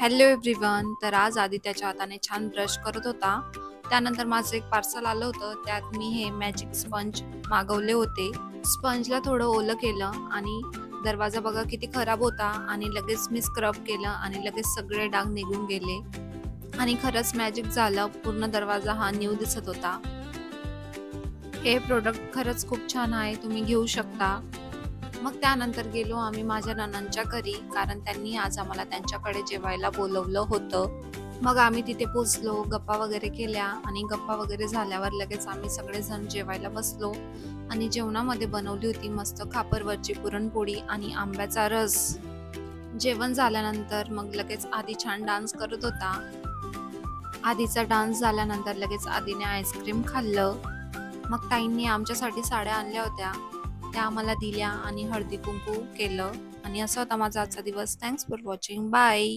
Hello everyone. तर आज आधी त्याच्या हाताने छान ब्रश करत होता. त्यानंतर माझं एक पार्सल आलं होतं. त्यात मी हे मॅजिक स्पंज मागवले होते. स्पंजला थोडं ओलं केलं आणि दरवाजा बघा किती खराब होता आणि लगेच मी स्क्रब केलं आणि लगेच सगळे डाग निघून गेले आणि खरंच मॅजिक झालं. पूर्ण दरवाजा हा न्यू दिसत होता. हे प्रोडक्ट खरंच खूप छान आहे, तुम्ही घेऊ शकता. मग त्यानंतर गेलो आम्ही माझ्या नणंदच्या घरी, कारण त्यांनी आज आम्हाला त्यांच्याकडे जेवायला बोलवलं होतं. मग आम्ही तिथे पोचलो, गप्पा वगैरे केल्या आणि गप्पा वगैरे झाल्यावर लगेच आम्ही सगळेजण जेवायला बसलो आणि जेवणामध्ये बनवली होती मस्त खापरवरची पुरणपोळी आणि आंब्याचा रस. जेवण झाल्यानंतर मग लगेच आधी छान डान्स करत होता. आधीचा डान्स झाल्यानंतर लगेच आधीने आईस्क्रीम खाल्लं. मग ताईंनी आमच्यासाठी साड्या आणल्या होत्या, त्या आम्हाला दिल्या आणि हळदी कुंकू केलं आणि असा होता माझा आजचा दिवस. Thanks for watching. बाय.